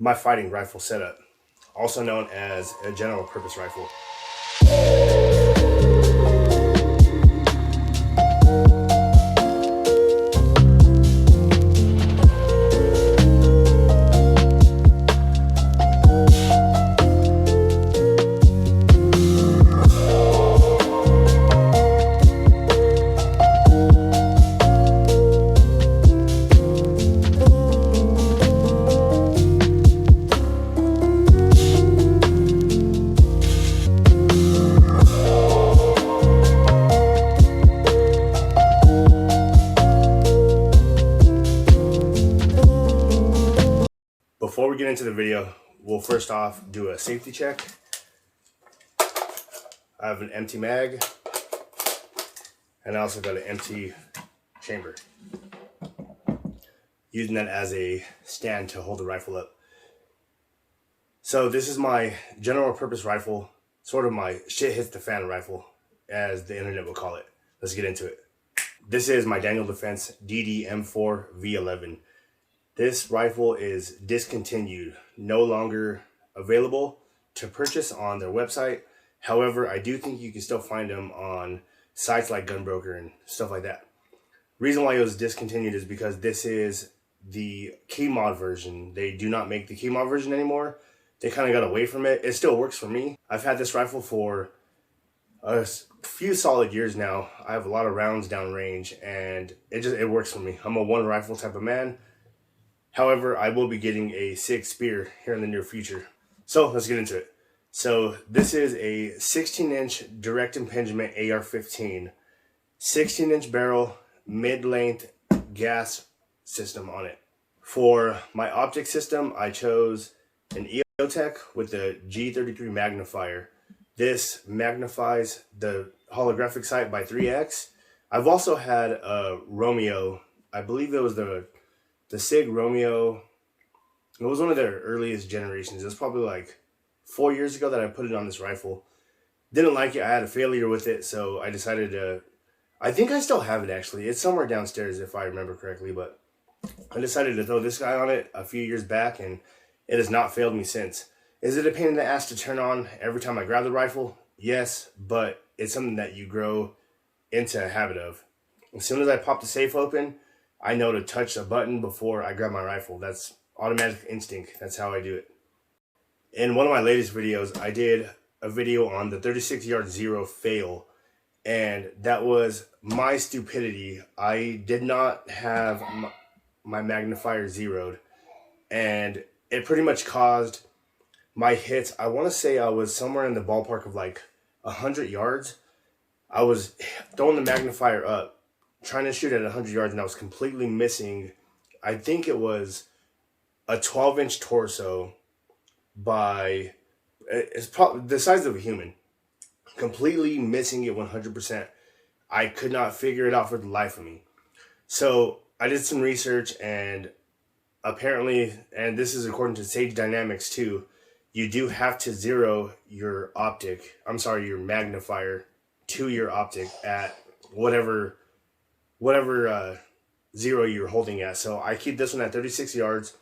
my fighting rifle setup, also known as a general purpose rifle. Before we get into the video, we'll first off do a safety check. I have an empty mag, and I also got an empty chamber, using that as a stand to hold the rifle up. So this is my general purpose rifle, sort of my shit hits the fan rifle, as the internet will call it. Let's get into it. This is my Daniel Defense DDM4V11. This rifle is discontinued, no longer available to purchase on their website. However, I do think you can still find them on sites like Gunbroker and stuff like that. Reason why it was discontinued is because this is the key mod version. They do not make the key mod version anymore. They kind of got away from it. It still works for me. I've had this rifle for a few solid years now. I have a lot of rounds downrange, and it works for me. I'm a one rifle type of man. However, I will be getting a SIG spear here in the near future. So let's get into it. So this is a 16-inch direct impingement AR-15, 16-inch barrel, mid-length gas system on it. For my optic system, I chose an Eotech with the G33 Magnifier. This magnifies the holographic sight by 3x. I've also had a Romeo, I believe it was the SIG Romeo. It was one of their earliest generations. It was probably like 4 years ago that I put it on this rifle. Didn't like it. I had a failure with it, so I decided to, I think I still have it actually. It's somewhere downstairs if I remember correctly, but I decided to throw this guy on it a few years back, and it has not failed me since. Is it a pain in the ass to turn on every time I grab the rifle? Yes, but it's something that you grow into a habit of. As soon as I pop the safe open, I know to touch a button before I grab my rifle. That's automatic instinct. That's how I do it. In one of my latest videos, I did a video on the 36-yard zero fail, and that was my stupidity. I did not have my magnifier zeroed, and it pretty much caused my hits. I want to say I was somewhere in the ballpark of like 100 yards. I was throwing the magnifier up, trying to shoot at 100 yards, and I was completely missing. I think it was a 12-inch torso by, it's probably the size of a human. Completely missing it 100%. I could not figure it out for the life of me. So I did some research, and apparently, and this is according to Sage Dynamics too, you do have to zero your your magnifier to your optic at whatever zero you're holding at. So I keep this one at 36 yards,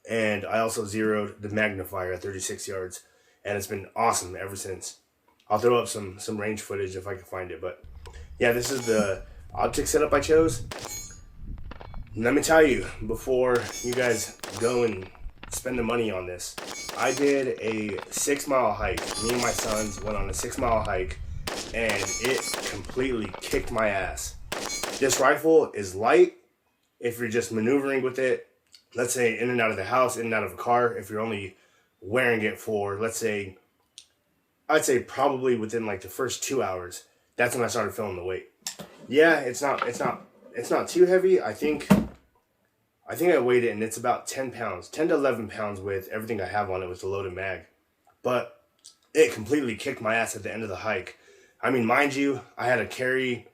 and I also zeroed the magnifier at 36 yards, and it's been awesome ever since. I'll throw up some range footage if I can find it, but yeah, this is the optic setup I chose. Let me tell you, before you guys go and spend the money on this, I did a 6-mile hike. Me and my sons went on a 6-mile hike, and it completely kicked my ass. This rifle is light if you're just maneuvering with it, let's say in and out of the house, in and out of a car. If you're only wearing it for, let's say, I'd say probably within like the first 2 hours, that's when I started feeling the weight. Yeah, it's not too heavy. I think I weighed it, and it's about 10 pounds, 10 to 11 pounds with everything I have on it with the loaded mag. But it completely kicked my ass at the end of the hike. I mean, mind you, I had to carry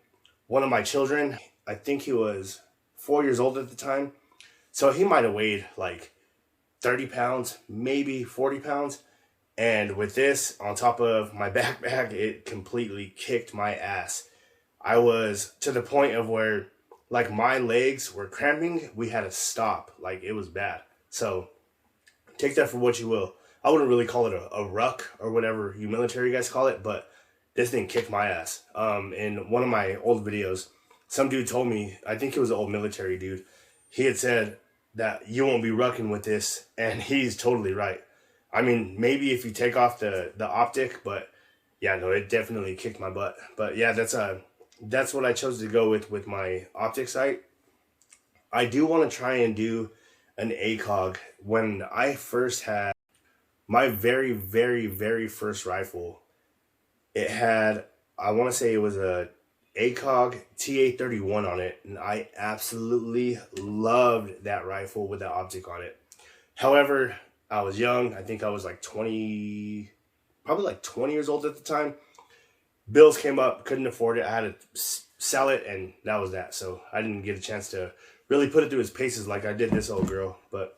one of my children. I think he was 4 years old at the time. So he might have weighed like 30 pounds, maybe 40 pounds. And with this on top of my backpack, it completely kicked my ass. I was to the point of where like my legs were cramping. We had to stop. Like it was bad. So take that for what you will. I wouldn't really call it a ruck or whatever you military guys call it, but this thing kicked my ass. In one of my old videos, some dude told me, I think it was an old military dude, he had said that you won't be rucking with this, and he's totally right. I mean, maybe if you take off the optic, but yeah, no, it definitely kicked my butt. But yeah, that's what I chose to go with my optic sight. I do want to try and do an ACOG. When I first had my very, very, very first rifle, it had, I want to say it was a ACOG TA31 on it, and I absolutely loved that rifle with that optic on it. However, I was young. I think I was like 20, probably like 20 years old at the time. Bills came up, couldn't afford it. I had to sell it, and that was that. So I didn't get a chance to really put it through its paces like I did this old girl. But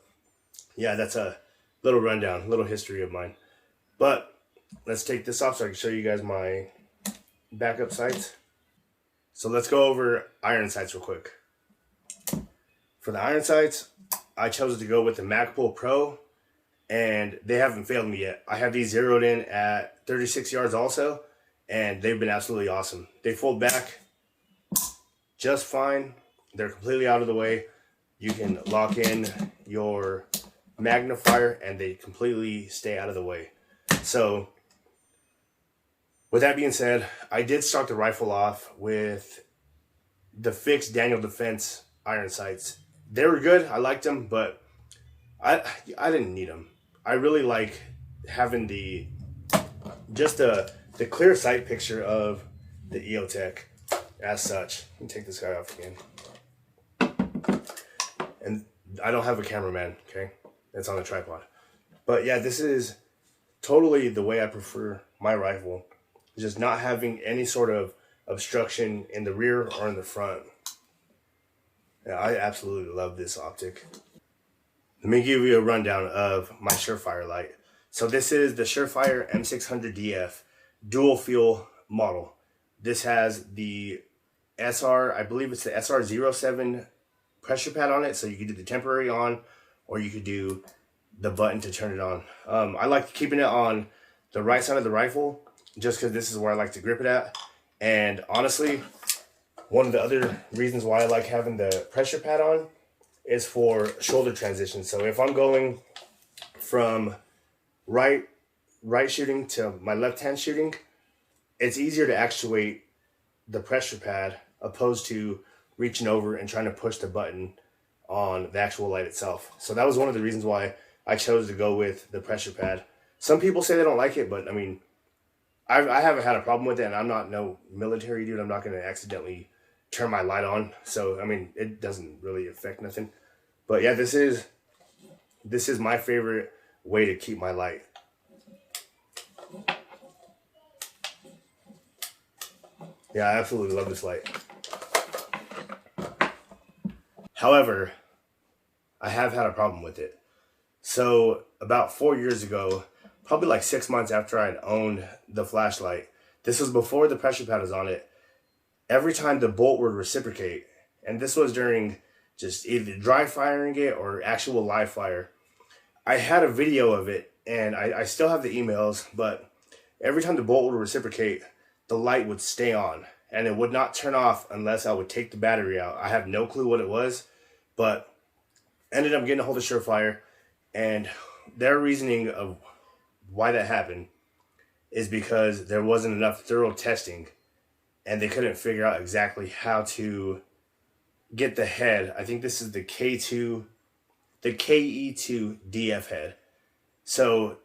yeah, that's a little rundown, little history of mine. But let's take this off so I can show you guys my backup sights. So let's go over iron sights real quick. For the iron sights, I chose to go with the Magpul Pro, and they haven't failed me yet. I have these zeroed in at 36 yards also, and they've been absolutely awesome. They fold back just fine. They're completely out of the way. You can lock in your magnifier and they completely stay out of the way. So with that being said, I did start the rifle off with the fixed Daniel Defense iron sights. They were good. I liked them, but I didn't need them. I really like having the clear sight picture of the Eotech as such. Let me take this guy off again. And I don't have a cameraman, okay? It's on a tripod. But yeah, this is totally the way I prefer my rifle. Just not having any sort of obstruction in the rear or in the front. Yeah, I absolutely love this optic. Let me give you a rundown of my Surefire light. So this is the Surefire M600DF dual fuel model. This has the SR, I believe it's the SR07 pressure pad on it, so you could do the temporary on, or you could do the button to turn it on. I like keeping it on the right side of the rifle, just because this is where I like to grip it at. And honestly, one of the other reasons why I like having the pressure pad on is for shoulder transition. So if I'm going from right shooting to my left hand shooting, it's easier to actuate the pressure pad opposed to reaching over and trying to push the button on the actual light itself. So that was one of the reasons why I chose to go with the pressure pad. Some people say they don't like it, but I mean, I haven't had a problem with it, and I'm not no military dude. I'm not going to accidentally turn my light on. So, I mean, it doesn't really affect nothing. But yeah, this is my favorite way to keep my light. Yeah, I absolutely love this light. However, I have had a problem with it. So about 4 years ago, probably like 6 months after I'd owned the flashlight, this was before the pressure pad was on it, every time the bolt would reciprocate, and this was during just either dry firing it or actual live fire. I had a video of it, and I still have the emails, but every time the bolt would reciprocate, the light would stay on, and it would not turn off unless I would take the battery out. I have no clue what it was, but ended up getting a hold of Surefire, and their reasoning of why that happened is because there wasn't enough thorough testing, and they couldn't figure out exactly how to get the head. I think this is the KE2 DF head. So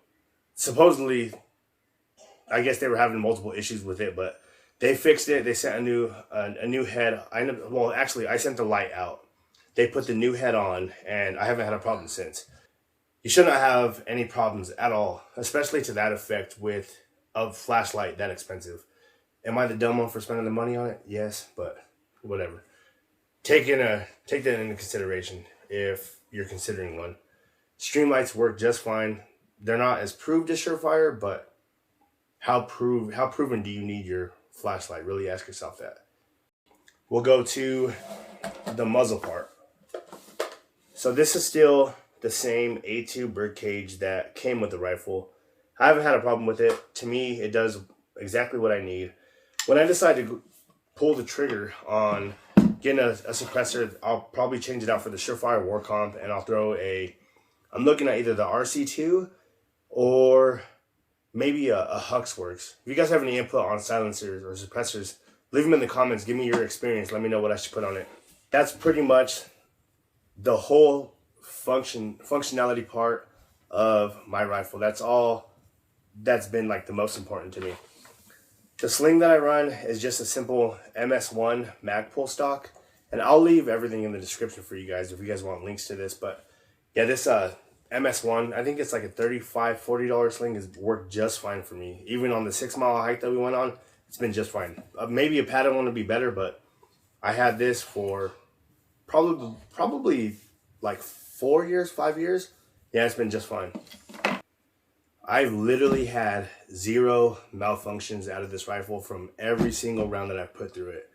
supposedly, I guess they were having multiple issues with it, but they fixed it. They sent a new head. I sent the light out. They put the new head on, and I haven't had a problem since. You should not have any problems at all, especially to that effect with a flashlight that expensive. Am I the dumb one for spending the money on it? Yes, but whatever. Take that into consideration if you're considering one. Streamlights work just fine. They're not as proved as Surefire, but how proven do you need your flashlight? Really ask yourself that. We'll go to the muzzle part. So this is still the same A2 birdcage that came with the rifle. I haven't had a problem with it. To me, it does exactly what I need. When I decide to pull the trigger on getting a suppressor, I'll probably change it out for the Surefire War Comp, and I'll throw I'm looking at either the RC2 or maybe a Huxworks. If you guys have any input on silencers or suppressors, leave them in the comments. Give me your experience. Let me know what I should put on it. That's pretty much the whole functionality part of my rifle. That's all that's been like the most important to me. The sling that I run is just a simple MS1 Magpul stock, and I'll leave everything in the description for you guys if you guys want links to this. But yeah, this MS1, I think it's like a $35-$40 sling, has worked just fine for me. Even on the 6-mile hike that we went on, it's been just fine. Maybe a padded one would be better, but I had this for probably like 4 years, 5 years. Yeah, it's been just fine. I've literally had 0 malfunctions out of this rifle from every single round that I've put through it.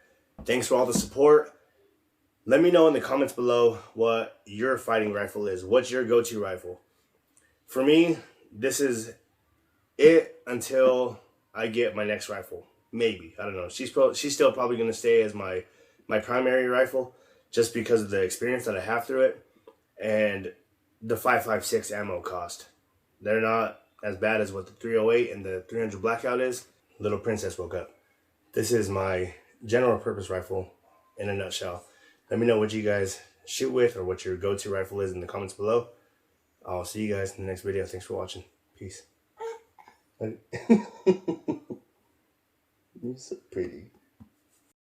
Thanks for all the support. Let me know in the comments below what your fighting rifle is. What's your go-to rifle? For me, this is it until I get my next rifle. Maybe. I don't know. She's still probably going to stay as my primary rifle just because of the experience that I have through it and the 5.56 ammo cost. They're not as bad as what the 308 and the 300 Blackout is. Little princess woke up. This is my general purpose rifle in a nutshell. Let me know what you guys shoot with or what your go-to rifle is in the comments below. I'll see you guys in the next video. Thanks for watching. Peace. You're so pretty.